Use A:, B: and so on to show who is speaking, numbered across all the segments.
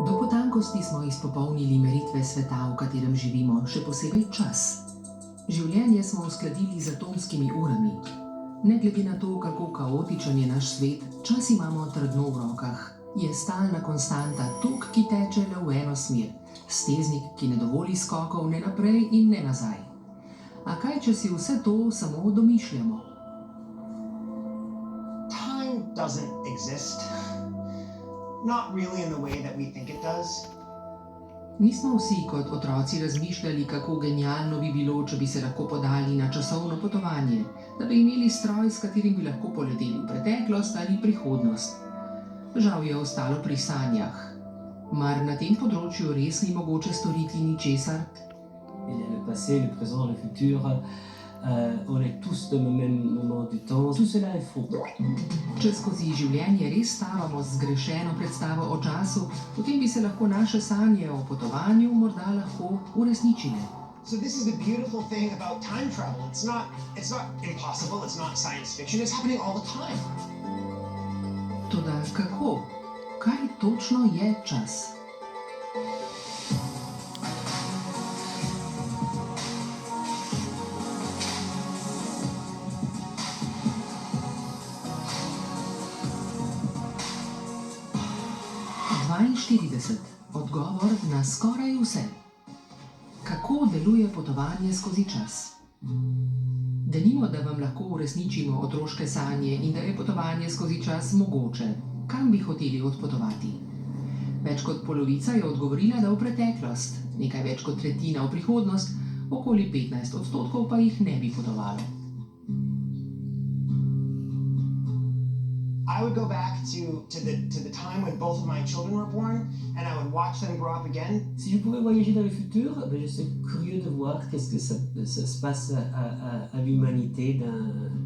A: Do potankosti smo izpopolnili meritve sveta, v katerem živimo, še posebej čas. Življenje smo uskladili z atomskimi urami. Ne glede na to, kako kaotičen je naš svet, čas imamo trdno v rokah. Je stalna konstanta, tok, ki teče le v eno smer, steznik, ki ne dovoli skokov ne naprej in ne nazaj. A kaj, če si vse to samo domišljamo?
B: Time doesn't exist. Not really in the way that we think it does.
A: Nismo vsi kot otroci razmišljali, kako genialno bi bilo, če bi se lahko podali na časovno potovanje, da bi imeli stroj, s katerim bi lahko poleteli v preteklost ali prihodnost. Žal je ostalo pri sanjah. Mar na tem področju res ni mogoče storiti ničesar?
C: Il y a le passé, le présent, le futur. On est tous dans le même moment du temps. Tout cela est faux.
A: Če skozi življenje res stavamo z zgrešeno predstavo o času, potem bi se lahko naše sanje o potovanju morda lahko uresničile.
B: So this is the beautiful thing about time travel. It's not impossible, it's not science fiction, it's happening all the time.
A: Toda kako? Kaj točno je čas? Odgovor na skoraj vse. Kako deluje potovanje skozi čas? Denimo, da vam lahko uresničimo otroške sanje in da je potovanje skozi čas mogoče. Kam bi hoteli odpotovati? Več kot polovica je odgovorila, da v preteklost, nekaj več kot tretjina v prihodnost, okoli 15% pa jih ne bi potovalo.
B: I would go back to the time when both of my children were born, and I would watch them grow up again.
C: Si je pouvais voyager dans le futur, je serais curieux de voir qu'est-ce que ça se passe à l'humanité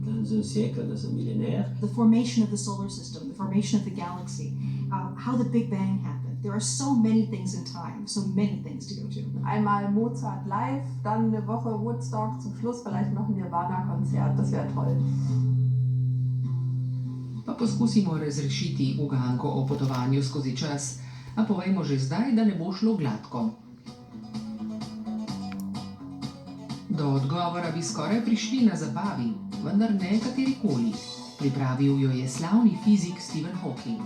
C: dans un siècle, dans un millénaire.
D: The formation of the solar system, the formation of the galaxy, how the Big Bang happened. There are so many things in time, so many things to go to.
E: Einmal Mozart live, dann eine Woche Woodstock, zum Schluss vielleicht noch ein Nirvana-Konzert, das wäre toll.
A: Pa poskusimo razrešiti uganko o potovanju skozi čas, a povejmo že zdaj, da ne bo šlo gladko. Do odgovora bi skoraj prišli na zabavi, vendar ne katerikoli. Pripravil jo je slavni fizik Stephen Hawking.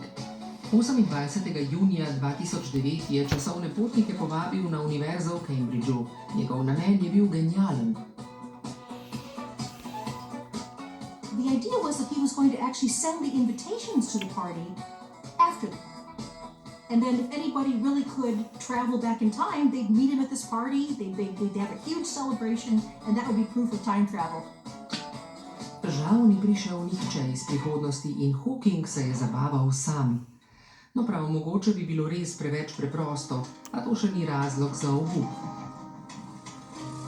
A: 28. junija 2009 je časovne potnike povabil na univerzo v Cambridgeu. Njegov namen je bil genijalen.
D: The idea was that he was going to actually send the invitations to the party after that. And then if anybody really could travel back in time, they'd meet him at this party, they'd have a huge celebration, and that would be proof of time travel.
A: Žal ni prišel nihče iz prihodnosti in Hawking se je zabaval sam. No prav, mogoče bi bilo res preveč preprosto, a to še ni razlog za obup.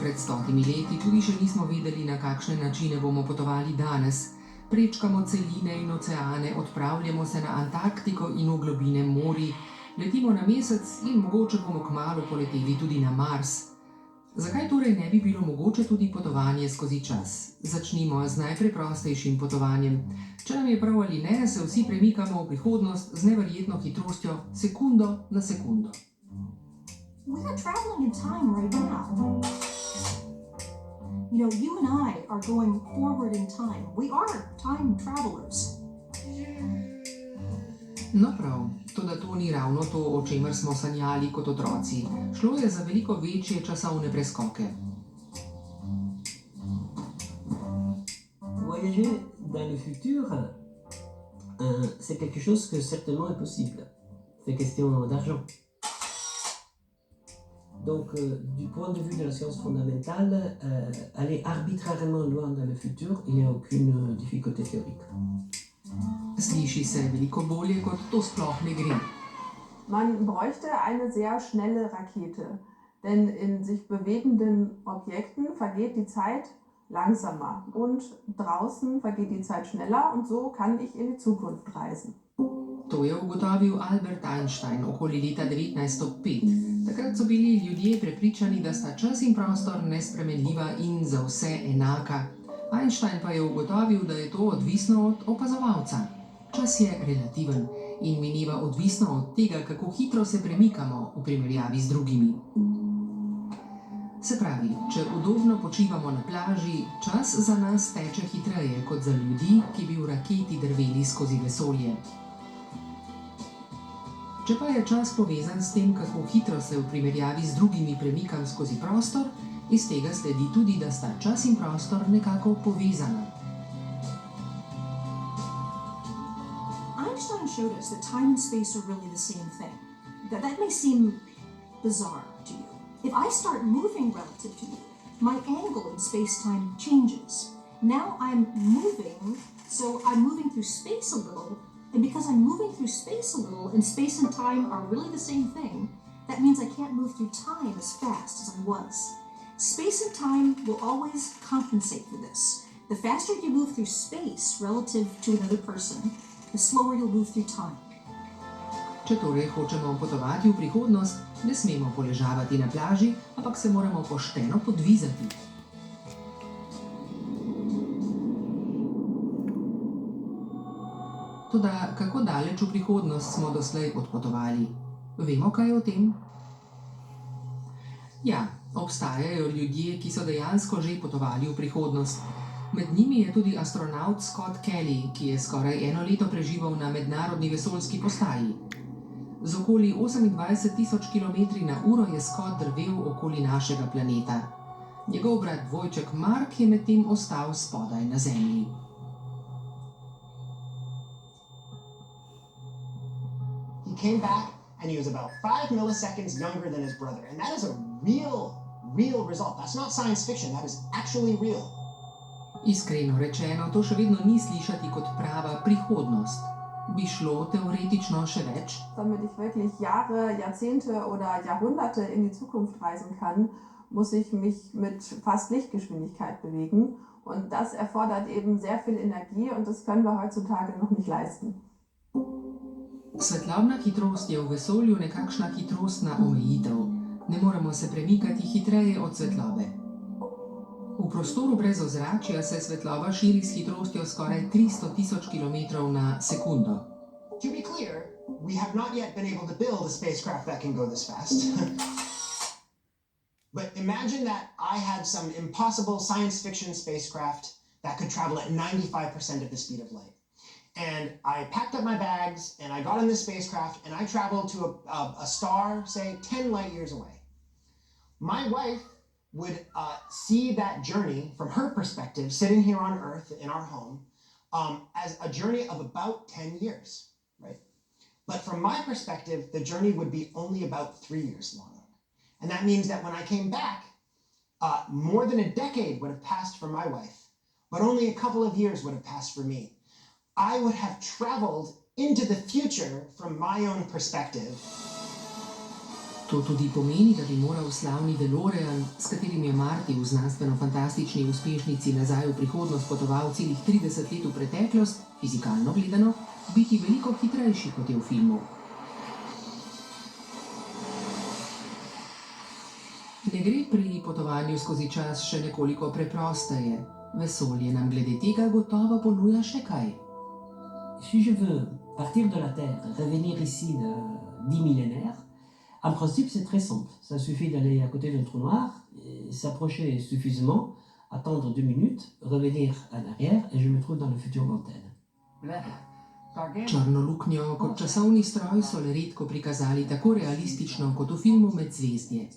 A: Pred 100 leti tudi še nismo vedeli, na kakšne načine bomo potovali danes. Prečkamo celine in oceane, odpravljamo se na Antarktiko in v globine morij, letimo na Mesec in mogoče bomo kmalu poleteli tudi na Mars. Zakaj torej ne bi bilo mogoče tudi potovanje skozi čas? Začnimo z najpreprostejšim potovanjem. Če nam je prav ali ne, se vsi premikamo v prihodnost z neverjetno hitrostjo, sekundo na sekundo.
D: We are traveling in time right now. You know, you and I are going forward in time. We are time travelers.
A: No prav, toda to ni ravno to, o čemer smo sanjali kot otroci. Šlo je za veliko večje časovne preskoke.
C: Voyager dans le futur, c'est quelque chose que certainement est possible. C'est question d'argent. Donc, du point de vue de la science fondamentale, aller arbitrairement loin dans le futur, il n'y a aucune difficulté théorique.
A: Sliši se veliko bolje, kot to sploh ne gre.
E: Man bräuchte eine sehr schnelle Rakete, denn in sich bewegenden Objekten vergeht die Zeit langsamer und draußen vergeht die Zeit schneller und so kann ich in die Zukunft reisen.
A: To je ugotovil Albert Einstein okoli leta 1905. Takrat so bili ljudje prepričani, da sta čas in prostor nespremenljiva in za vse enaka. Einstein pa je ugotovil, da je to odvisno od opazovalca. Čas je relativen in mineva odvisno od tega, kako hitro se premikamo v primerjavi z drugimi. Se pravi, če udobno počivamo na plaži, čas za nas teče hitreje kot za ljudi, ki bi v raketi drveli skozi vesolje. Če pa je čas povezan s tem, kako hitro se v primerjavi z drugimi premikam skozi prostor, iz tega sledi tudi, da sta čas in prostor nekako povezana.
D: Einstein showed us that time and space are really the same thing. That may seem bizarre to you. If I start moving relative to you, my angle in space-time changes. Now I'm moving, so I'm moving through space a little, and because I'm moving through space a little, and space and time are really the same thing, that means I can't move through time as fast as I was. Space and time will always compensate for this. The faster you move through space relative to another person, the slower you'll move through time.
A: Če torej hočemo potovati v prihodnost, ne smemo poležavati na plaži, ampak se moramo pošteno podvizati. Toda kako daleč v prihodnost smo doslej odpotovali? Vemo kaj o tem? Ja, obstajajo ljudje, ki so dejansko že potovali v prihodnost. Med njimi je tudi astronaut Scott Kelly, ki je skoraj 1 leto preživel na mednarodni vesoljski postaji. Z okoli 28.000 km/h je Scott drvel okoli našega planeta. Njegov brat dvojček Mark je medtem ostal spodaj na Zemlji.
B: He came back and he was about 5 milliseconds younger than his brother. And that is a real result. That's not science fiction, that is actually real.
A: Iskreno rečeno, to še vedno ni slišati kot prava prihodnost. Bi šlo teoretično še več?
E: Damit ich wirklich Jahre, Jahrzehnte oder Jahrhunderte in die Zukunft reisen kann, muss ich mich mit fast Lichtgeschwindigkeit bewegen. Und das erfordert eben sehr viel Energie und das können wir heutzutage noch nicht leisten.
A: Svetlobna hitrost je v vesolju nekakšna hitrostna omejitev. Ne moremo se premikati hitreje od svetlobe. V prostoru brez ozračja se svetloba širi s hitrostjo skoraj 300.000 km na sekundo.
B: To be clear, we have not yet been able to build a spacecraft that can go this fast. But imagine that I had some impossible science fiction spacecraft that could travel at 95% of the speed of light. And I packed up my bags and I got in this spacecraft and I traveled to a star, say 10 light years away. My wife would see that journey from her perspective, sitting here on Earth in our home, as a journey of about 10 years, right? But from my perspective, the journey would be only about 3 years long. And that means that when I came back, more than a decade would have passed for my wife, but only a couple of years would have passed for me. I would have traveled into the future from my own perspective.
A: To tudi pomeni, da bi moral slavni DeLorean, s katerim je Marty v znanstveno-fantastični uspešnici Nazaj v prihodnost potoval celih 30 let v preteklost, fizikalno gledano, biti veliko hitrejši kot je v filmu. Ne gre pri potovanju skozi čas še nekoliko preprosteje. Vesolje nam glede tega gotovo ponuja še kaj.
C: Si je veux partir de la Terre, revenir ici de 10 millénaires, en principe, c'est très simple. Ça suffit d'aller à côté d'un trou noir, s'approcher suffisamment, attendre 2 minutes, revenir en arrière et je me trouve dans le futur lointain.
A: Črno luknjo kot časovni stroj so le redko prikazali tako realistično kot v filmu Medzvezdje.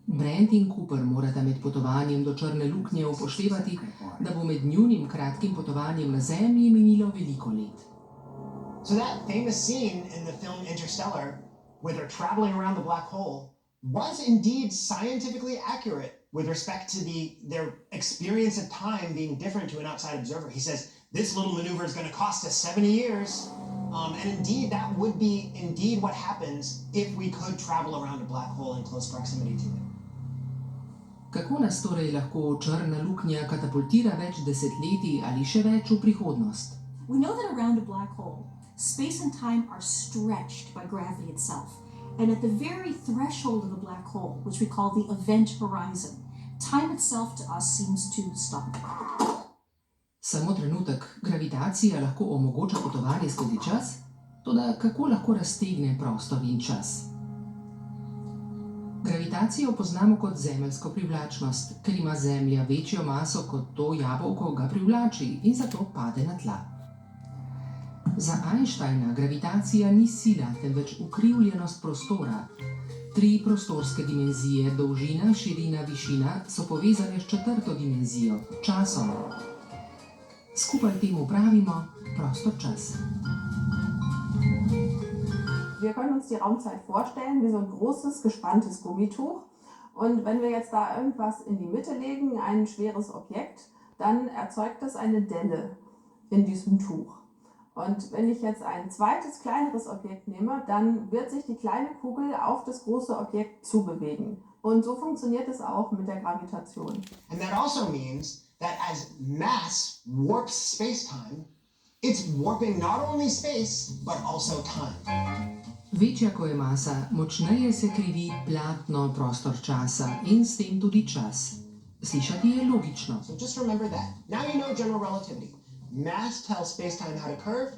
A: Brent in Cooper morata med potovanjem do črne luknje upoštevati, da bo med njunim kratkim potovanjem na Zemlji minilo veliko let.
B: So that famous scene in the film Interstellar, where they're traveling around the black hole, was indeed scientifically accurate with respect to their experience of time being different to an outside observer. He says, this little maneuver is going to cost us 70 years. And indeed, that would be indeed what happens if we could travel around a black hole in close proximity to it.
A: Kako nas torej lahko črna luknja katapultira več desetletij ali še več v prihodnost?
D: We know that around a black hole, space and time are stretched by gravity itself. And at the very threshold of a black hole, which we call the event horizon, time itself to us seems to stop.
A: Samo trenutek, gravitacija lahko omogoča potovanje skozi čas? Toda kako lahko raztegne prostor in čas? Gravitacijo poznamo kot zemeljsko privlačnost, ker ima Zemlja večjo maso kot to jabolko ga privlači in zato pade na tla. Za Einsteina gravitacija ni sila, temveč ukrivljenost prostora. 3 prostorske dimenzije, dolžina, širina, višina, so povezane s 4. dimenzijo, časom. Skupaj temu pravimo prostor-čas.
E: Wir können uns die Raumzeit vorstellen wie so ein großes, gespanntes Gummituch. Und wenn wir jetzt da irgendwas in die Mitte legen, ein schweres Objekt, dann erzeugt das eine Delle in diesem Tuch. Und wenn ich jetzt ein zweites, kleineres Objekt nehme, dann wird sich die kleine Kugel auf das große Objekt zubewegen. Und so funktioniert es auch mit der Gravitation.
B: And that also means that as mass warps space-time, it's warping not only space, but also time.
A: Večja ko je masa, močneje se krivi platno prostor-časa in s tem tudi čas. Slišati je logično.
B: So just remember that. Now you know general relativity. Mass tells space-time how to curve.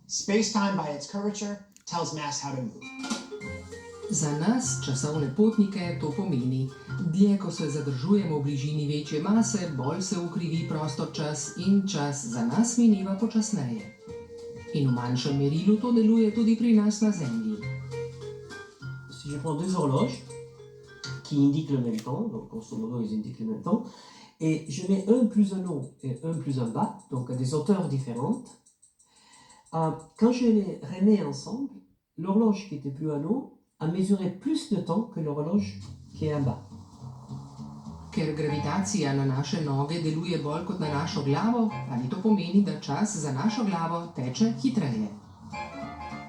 B: Space-time by its curvature tells mass how to move.
A: Za nas, časovne potnike, to pomeni, dlje ko se zadržujemo v bližini večje mase, bolj se ukrivi prostor-čas in čas za nas mineva počasneje. In v manjšem merilu to deluje tudi pri nas na Zemlji.
C: Si je prends 2 horloges qui indiquent le même temps, donc grosso modo ils indiquent le même temps, et je mets un plus un haut et un plus un bas, donc à des hauteurs différentes. Quand je les remets ensemble, l'horloge qui était plus en haut a mesuré plus de temps que l'horloge qui est en bas.
A: Ker gravitacija na naše noge deluje bolj kot na našo glavo, ali to pomeni, da čas za našo glavo teče hitreje?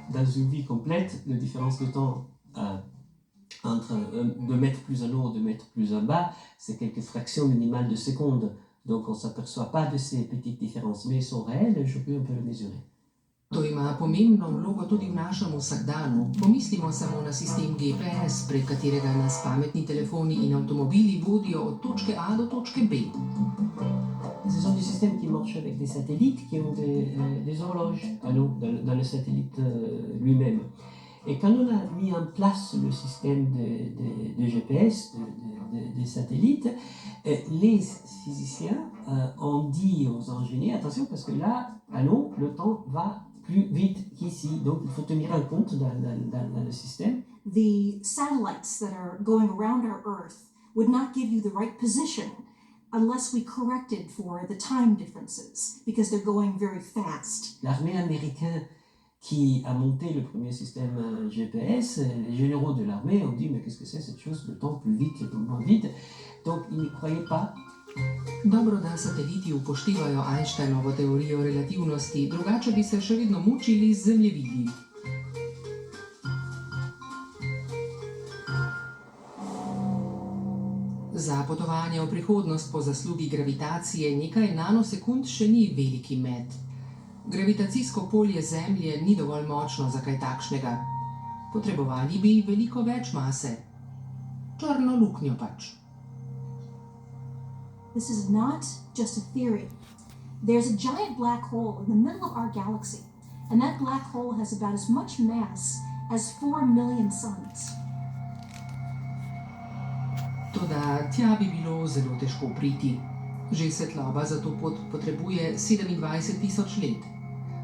C: Dans une vie complète, la différence de temps entre 2 mètres plus en haut et 2 mètres plus en bas, c'est quelques fractions minimales de secondes. Donc on ne s'aperçoit pas de ces petites différences, mais elles sont réelles et aujourd'hui on peut les mesurer.
A: To ima pomembno vlogo tudi v našem vsakdanu. Pomislimo samo na sistem GPS, prek katerega nas pametni telefoni in avtomobili vodijo od točke A do točke B.
C: Ce sont des systèmes qui marchent avec des satellites qui ont des horloges à nous, dans le satellite lui-même. Et quand on a mis en place le système de GPS, des satellites, les physiciens ont dit aux ingénieurs, attention parce que là, à nous, le temps va plus vite qu'ici. Donc il faut tenir en compte dans le système.
D: The satellites that are going around our Earth would not give you the right position unless we corrected for the time differences, because they're going very fast.
C: L'armée américaine qui a monté le premier système GPS, les généraux de l'armée ont dit mais qu'est-ce que c'est cette chose, le temps plus vite, le moins vite. Donc ils n'y croyaient pas.
A: Dobro, da sateliti upoštevajo Einsteinovo teorijo relativnosti, drugače bi se še vedno mučili z zemljevidi. Za potovanje v prihodnost po zaslugi gravitacije nekaj nanosekund še ni veliki met. Gravitacijsko polje Zemlje ni dovolj močno za kaj takšnega. Potrebovali bi veliko več mase. Črno luknjo pač.
D: This is not just a theory. There's a giant black hole in the middle of our galaxy, and that black hole has about as much mass as 4 million suns.
A: Toda tja bi bilo zelo težko priti. Že svetloba za to pot potrebuje 27.000 let.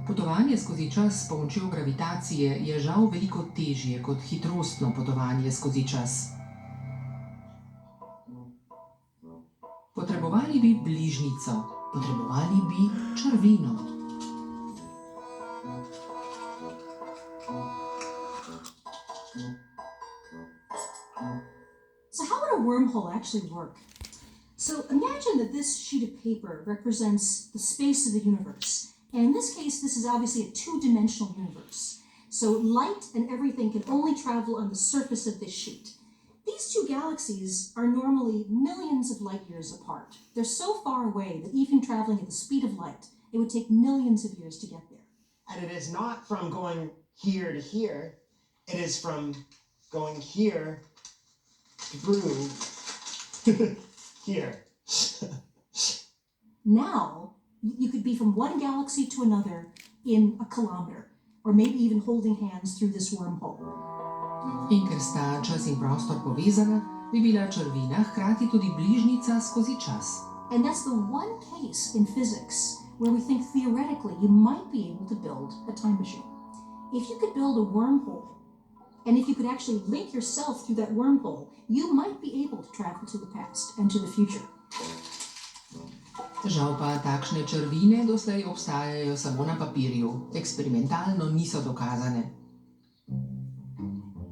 A: Potovanje skozi čas s pomočjo gravitacije je žal veliko težje kot hitrostno potovanje skozi čas. Potrebovali bi bližnjico, potrebovali bi črvino.
D: So how would a wormhole actually work? So imagine that this sheet of paper represents the space of the universe. And in this case, this is obviously a 2-dimensional universe. So light and everything can only travel on the surface of this sheet. These two galaxies are normally millions of light years apart. They're so far away that even traveling at the speed of light, it would take millions of years to get there.
B: And it is not from going here to here. It is from going here through here.
D: Now, you could be from one galaxy to another in a kilometer. or maybe even holding hands through this wormhole.
A: In ker sta čas in prostor povezana, bi bila črvina hkrati tudi bližnjica skozi čas.
D: And that's the one case in physics where we think theoretically you might be able to build a time machine. If you could build a wormhole, and if you could actually link yourself through that wormhole, you might be able to travel to the past and to the future.
A: Žal pa takšne črvine doslej obstajajo samo na papirju, eksperimentalno niso dokazane.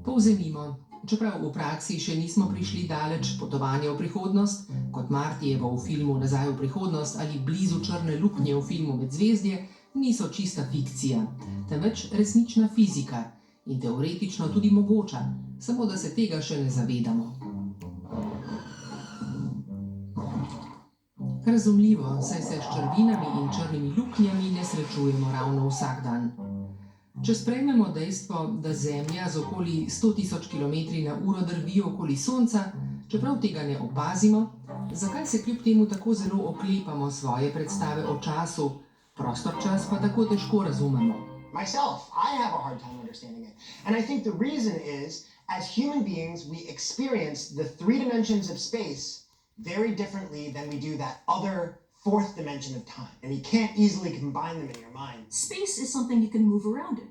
A: Povzemimo, čeprav v praksi še nismo prišli daleč potovanja v prihodnost, kot Martijevo v filmu Nazaj v prihodnost ali Blizu črne luknje v filmu Medzvezdje, niso čista fikcija, temveč resnična fizika in teoretično tudi mogoča, samo da se tega še ne zavedamo. Razumljivo, saj se s črvinami in črnimi luknjami ne srečujemo ravno vsak dan. Če sprejmemo dejstvo, da Zemlja z okoli 100.000 km/h drvi okoli Sonca, čeprav tega ne opazimo, zakaj se kljub temu tako zelo oklepamo svoje predstave o času, prostor čas pa tako težko razumemo?
B: Myself, I have a hard time understanding it. And I think the reason is, as human beings, we experience the three dimensions of space very differently than we do that other fourth dimension of time. And you can't easily combine them in your mind.
D: Space is something you can move around in.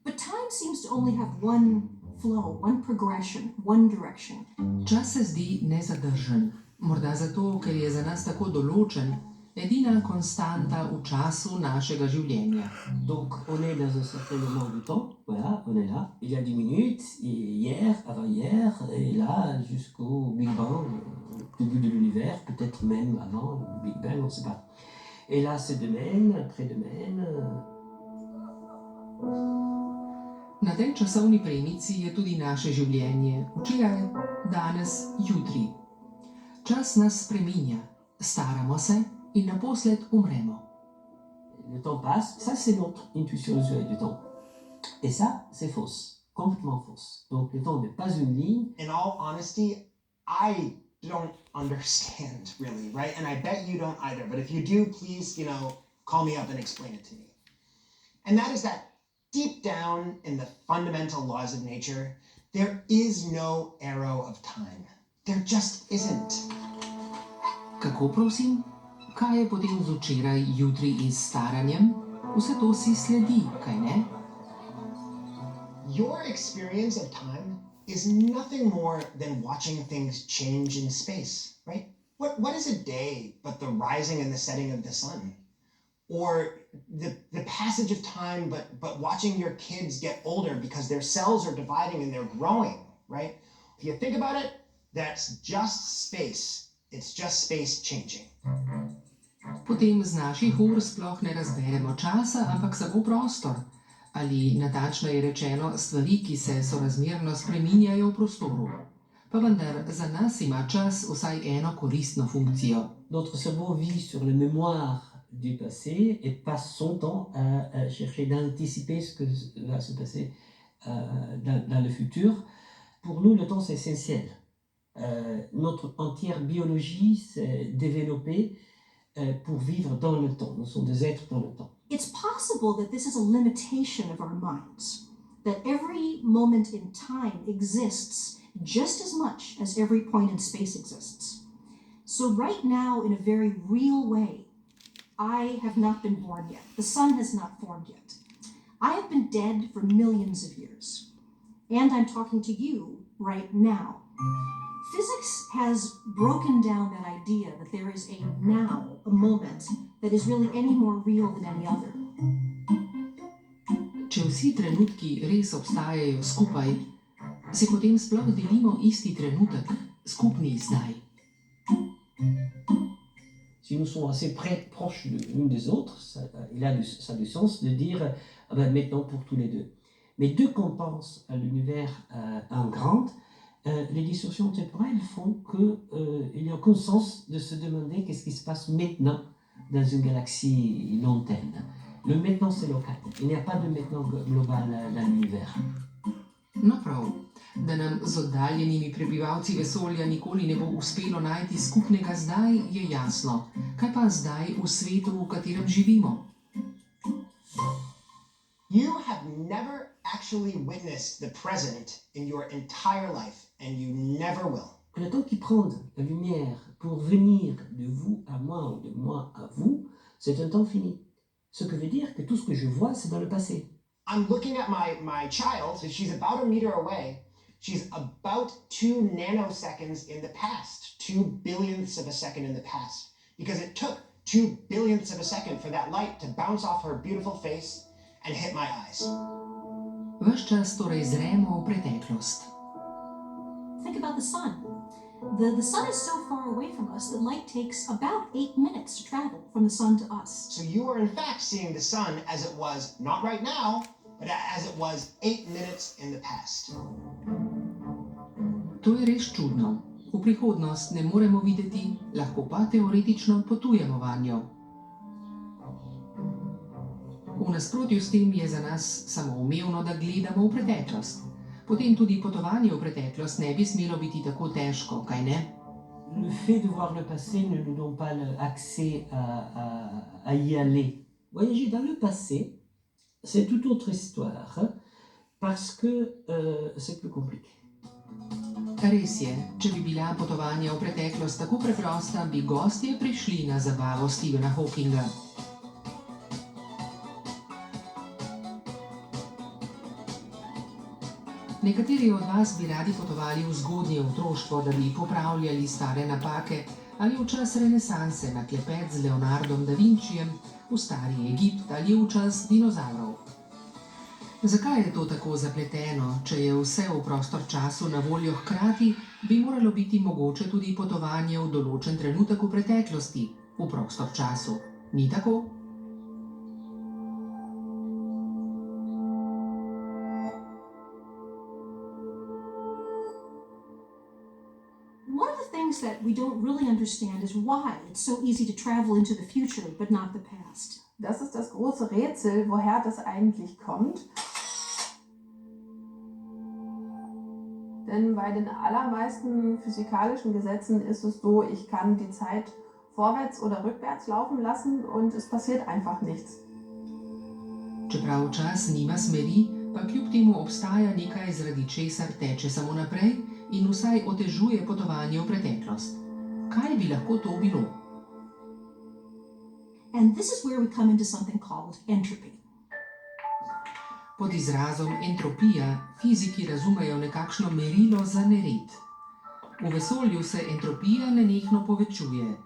D: But time seems to only have one flow, one progression, one direction.
A: Čas se zdi nezadržen, morda zato, ker je za nas tako določen, edina konstanta v času našega življenja.
C: Donc, on est dans un certain moment du temps, voilà, on est là. Il y a 10 minutes, hier, avant-hier, et là, jusqu'au Big Bang, début de l'univers, peut-être même avant le Big Bang, on ne sait pas. Et là, c'est demain, après-demain.
A: Na tej časovni premici je tudi naše življenje, včeraj, danes, jutri. Čas nas spreminja, staramo se in naposled umremo.
C: Le temps passe, ça c'est notre intuition usuelle du temps. Et ça, c'est fausse, complètement fausse. Donc le temps n'est pas une ligne.
B: In all honesty, I don't understand really, right? And I bet you don't either. But if you do, please, call me up and explain it to me. And that is that deep down in the fundamental laws of nature, there is no arrow of time. There just isn't.
A: Kako prosim? Kaj je potem z včeraj, jutri in staranjem? Vse to si sledi, kaj ne?
B: Your experience of time is nothing more than watching things change in space, right? What is a day but the rising and the setting of the sun? Or the passage of time but watching your kids get older because their cells are dividing and they're growing, right? If you think about it, that's just space. It's just space changing.
A: Potem z naših ur sploh ne razberemo časa, ampak samo prostor. Ali natančneje rečeno stvari, ki se sorazmerno spreminjajo v prostoru. Pa vendar za nas ima čas vsaj eno koristno funkcijo.
C: Notre cerveau vit sur la mémoire du passé et passe son temps à chercher d'anticiper ce que va se passer dans le futur. Pour nous, le temps, c'est essentiel. Notre entière biologie s'est développée pour vivre dans le temps. Nous sommes des êtres dans le temps.
D: It's possible that this is a limitation of our minds, that every moment in time exists just as much as every point in space exists. So right now, in a very real way, I have not been born yet. The sun has not formed yet. I have been dead for millions of years. And I'm talking to you right now. Physics has broken down that idea that there is a now, a moment, that is really any more real than any other.
A: Če vsi trenutki res obstajajo skupaj, se potem sploh delimo isti trenutek, skupni zdaj.
C: Si nous sommes assez proches l'une des autres, ça a du sens de dire maintenant pour tous les deux. Mais dès qu'on pense à l'univers en grand, les distorsions temporelles font qu'il n'y a aucun sens de se demander qu'est-ce qui se passe maintenant dans une galaxie lointaine. Le maintenant, c'est local. Il n'y a pas de maintenant global dans l'univers.
A: No prav, da nam z oddaljenimi prebivalci vesolja nikoli ne bo uspelo najti skupnega zdaj, je jasno. Kaj pa zdaj v svetu, v katerem živimo?
B: You have never actually witnessed the present in your entire life, and you never will.
C: Que le temps qui prend la lumière pour venir de vous à moi ou de moi à vous, c'est un temps fini. Ce que veut dire que tout ce que je vois, c'est dans le passé.
B: I'm looking at my child, so she's about a meter away. She's about 2 nanoseconds in the past, 2 billionths of a second in the past, because it took 2 billionths of a second for that light to bounce off her beautiful face and hit my eyes.
A: Ves čas torej zremo v preteklost.
D: Think about the sun. The sun is so far away from us that light takes about 8 minutes to travel from the sun to us.
B: So you are in fact seeing the sun as it was, not right now, but as it was 8 minutes in the past.
A: To je res čudno. V prihodnost ne moremo videti, lahko pa teoretično potujemo vanjo. V nasprotju s tem je za nas samoumevno, da gledamo v preteklost. Potem tudi potovanje v preteklost ne bi smelo biti tako težko, kaj ne?
C: Le fait de voir le passé ne nous donne pas l'accès à y aller. Voyager dans le passé, c'est toute autre histoire, parce que c'est plus compliqué.
A: Res je, če bi bila potovanja v preteklost tako preprosta, bi gostje prišli na zabavo Stephena Hawkinga. Nekateri od vas bi radi potovali v zgodnje otroštvo, da bi popravljali stare napake, ali v čas renesanse na klepet z Leonardom da Vincijem, v stari Egipt ali v čas dinozavrov. Zakaj je to tako zapleteno? Če je vse v prostor-času na voljo hkrati, bi moralo biti mogoče tudi potovanje v določen trenutek v preteklosti, v prostor-času. Ni tako?
D: One of the things that we don't really understand is why it's so easy to travel into the future but not the past.
E: Das ist das große Rätsel, woher das eigentlich kommt. Denn bei den allermeisten physikalischen Gesetzen ist es so, ich kann die Zeit vorwärts oder rückwärts laufen lassen und es passiert einfach nichts.
A: Čeprav čas nima smeri, pa kljub temu obstaja nekaj, zaradi česar teče samo naprej in vsaj otežuje potovanje v preteklost. Kaj bi lahko to bilo?
D: And this is where we come into something called entropy.
A: Pod izrazom entropija fiziki razumejo nekakšno merilo za nered. V vesolju se entropija nenehno povečuje.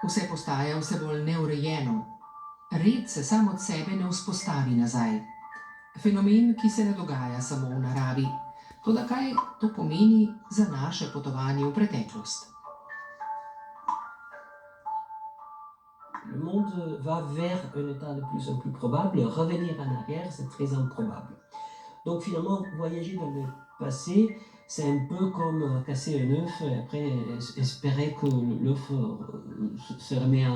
A: Vse postaja vse bolj neurejeno. Red se sam od sebe ne vzpostavi nazaj. Fenomen, ki se ne dogaja samo v naravi. Toda kaj to pomeni za naše potovanje v preteklost?
C: Le monde va vers un état de plus en plus probable. Revenir en arrière, c'est très improbable. Donc finalement, voyager dans le passé, c'est un peu comme casser un œuf et après espérer que l'œuf se remet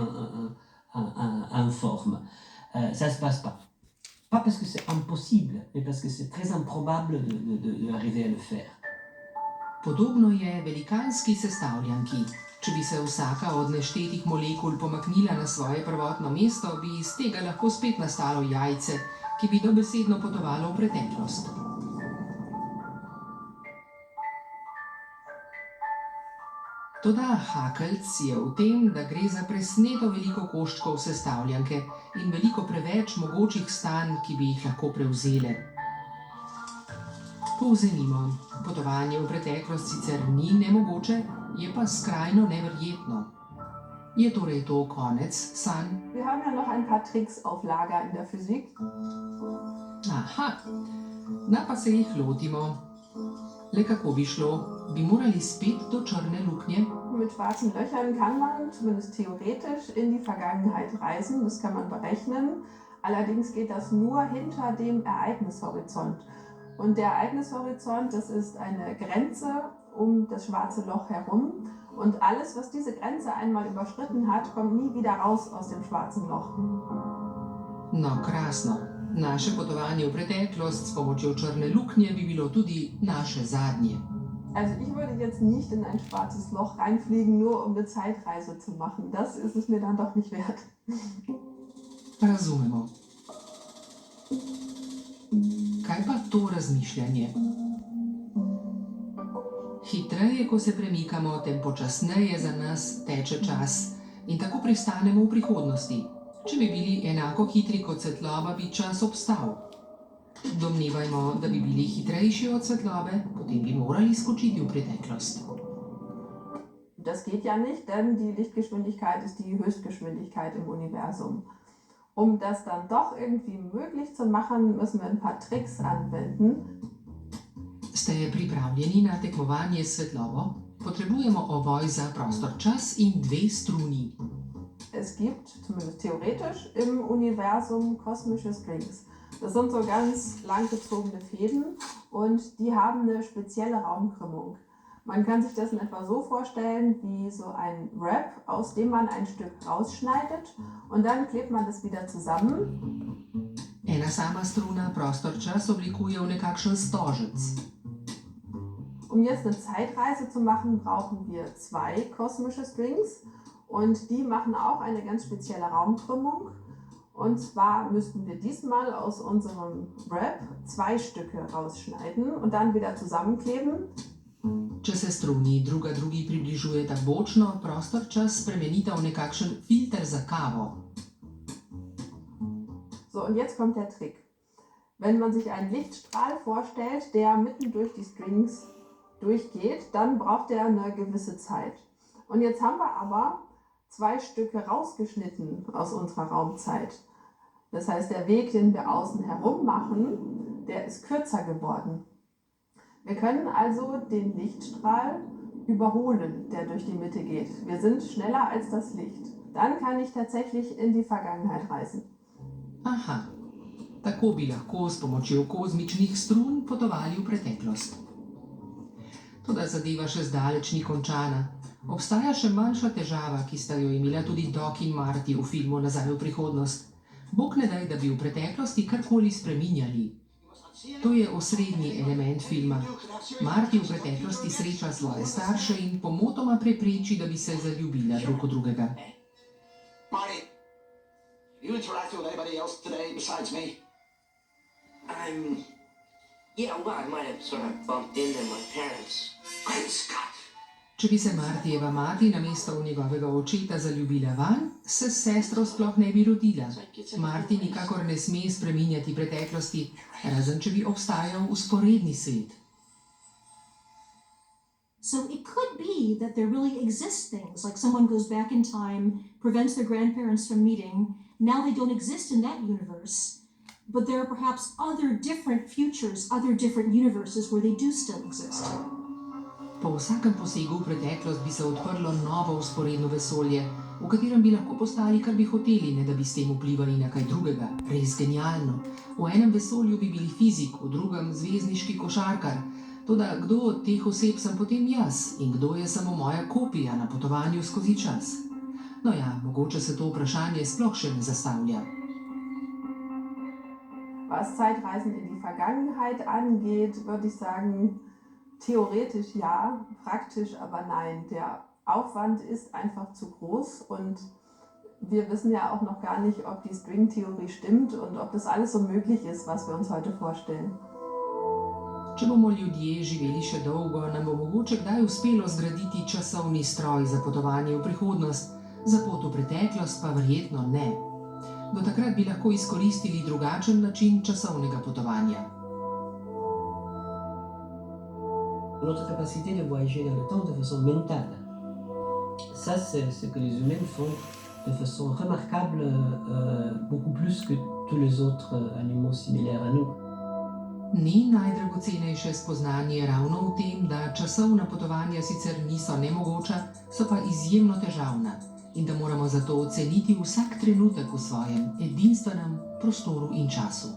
C: en forme. Ça ne se passe pas. Pas parce que c'est impossible, mais parce que c'est très improbable d'arriver à le faire.
A: Podobno je velikanski sestavljanki. Če bi se vsaka od neštetih molekul pomaknila na svoje prvotno mesto, bi iz tega lahko spet nastalo jajce, ki bi dobesedno potovalo v preteklost. Toda hakeljc je v tem, da gre za presneto veliko koščkov sestavljanke in veliko preveč mogočih stanj, ki bi jih lahko prevzele. Povzemimo, potovanje v preteklost sicer ni nemogoče, je pa skrajno neverjetno. Je torej to konec sanj?
E: Wir haben ja noch ein paar Tricks auf Lager in der Physik.
A: Aha, da pa se jih lotimo. Le kako bi šlo? Bi morali spet do črne luknje?
E: Mit schwarzen Löchern kann man zumindest theoretisch in die Vergangenheit reisen, das kann man berechnen. Allerdings geht das nur hinter dem Ereignishorizont. Und der Ereignishorizont, das ist eine Grenze um das schwarze Loch herum. Und alles, was diese Grenze einmal überschritten hat, kommt nie wieder raus aus dem schwarzen Loch.
A: No, krasno. Naše potovanje v preteklost s pomočjo črne luknje bi bilo tudi naše zadnje.
E: Also ich würde jetzt nicht in ein schwarzes Loch reinfliegen, nur um eine Zeitreise zu machen. Das ist es mir dann doch nicht wert.
A: Razumemo. Kaj pa to razmišljanje? Hitreje, ko se premikamo, tem počasneje za nas teče čas in tako pristanemo v prihodnosti. Če bi bili enako hitri kot svetloba, bi čas obstal. Domnevajmo, da bi bili hitrejši od svetlobe, potem bi morali skočiti v preteklost.
E: Das geht ja nicht, denn die Lichtgeschwindigkeit ist die Höchstgeschwindigkeit im Universum. Um das dann doch irgendwie möglich zu machen, müssen wir ein paar Tricks anwenden.
A: Ste pripravljeni na tekmovanje s svetlobo? Potrebujemo ovoj za prostor-čas in dve struni.
E: Es gibt, zumindest theoretisch, im Universum kosmische Strings. Das sind so ganz langgezogene Fäden und die haben eine spezielle Raumkrümmung. Man kann sich das in etwa so vorstellen wie so ein Wrap, aus dem man ein Stück rausschneidet und dann klebt man das wieder zusammen.
A: Ena sama struna prostor-čas oblikuje v nekakšen stožec.
E: Um jetzt eine Zeitreise zu machen, brauchen wir zwei kosmische Strings und die machen auch eine ganz spezielle Raumkrümmung. Und zwar müssten wir diesmal aus unserem Wrap zwei Stücke rausschneiden und dann wieder zusammenkleben.
A: Če se struni druga drugi približujeta bočno, prostor-čas spremenita v nekakšen filter za kavo.
E: So, und jetzt kommt der Trick. Wenn man sich einen Lichtstrahl vorstellt, der mitten durch die Strings durchgeht, dann braucht er eine gewisse Zeit. Und jetzt haben wir aber zwei Stücke rausgeschnitten aus unserer Raumzeit. Das heißt, der Weg, den wir außen herum machen, der ist kürzer geworden. Wir können also den Lichtstrahl überholen, der durch die Mitte geht. Wir sind schneller als das Licht. Dann kann ich tatsächlich in die Vergangenheit reisen.
A: Aha, tako bi lahko s pomočjo kozmičnih strun potovali v preteklost. Toda zadeva še zdaleč ni končana. Obstaja še manjša težava, ki sta jo imela tudi Doc in Marty v filmu Nazaj v prihodnost. Bog ne daj, da bi v preteklosti karkoli spreminjali. To je osrednji element filma. Marty v preteklosti sreča svoje starše in pomotoma prepreči, da bi se zaljubila drug v drugega.
F: Marty, you interacted with anybody else today besides me?
G: Yeah, well, I might have sort of bumped into my parents.
F: Great Scott!
A: Če bi se Martyjeva mati namesto v njegovega očeta zaljubila vanj, se s sestro sploh ne bi rodila. Marty nikakor ne sme spreminjati preteklosti, razen če bi obstajal vzporedni svet.
D: So it could be that there really exist things, like someone goes back in time, prevents their grandparents from meeting, now they don't exist in that universe, but there are perhaps other different futures, other different universes where they do still exist.
A: Po vsakem posegu v preteklost bi se odprlo novo vzporedno vesolje, v katerem bi lahko postali, kar bi hoteli, ne da bi s tem vplivali na kaj drugega. Res genialno. V enem vesolju bi bili fizik, v drugem zvezdniški košarkar. Toda kdo od teh oseb sem potem jaz in kdo je samo moja kopija na potovanju skozi čas? No ja, mogoče se to vprašanje sploh še ne zastavlja.
E: Was Zeitreisen in die Vergangenheit angeht, würde ich sagen, theoretisch ja, praktisch aber nein. Der Aufwand ist einfach zu groß und wir wissen ja auch noch gar nicht, ob die Stringtheorie stimmt und ob das alles so möglich ist, was wir uns heute vorstellen.
A: Če bomo ljudje živeli še dolgo, nam bo mogoče kdaj uspelo zgraditi časovni stroj za potovanje v prihodnost, za pot v preteklost pa verjetno ne. Do takrat bi lahko izkoristili drugačen način časovnega potovanja.
C: Notre capacité de voyager dans le temps de façon mentale. Ça, c'est ce que les humains font de façon remarquable, beaucoup plus que tous les autres animaux similaires à nous.
A: Ni najdragocenejše spoznanje ravno v tem, da časovna potovanja sicer niso nemogoča, so pa izjemno težavna in da moramo zato oceniti vsak trenutek v svojem edinstvenem prostoru in času.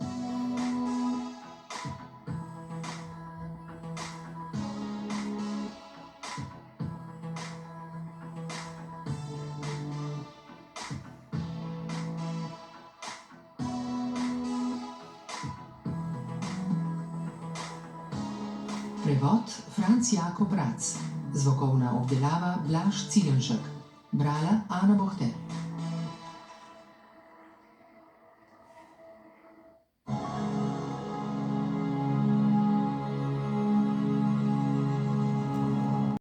A: Prevod Franc Jakob Rac, zvokovna obdelava Blaž Cilenšek, brala Ana Bohte.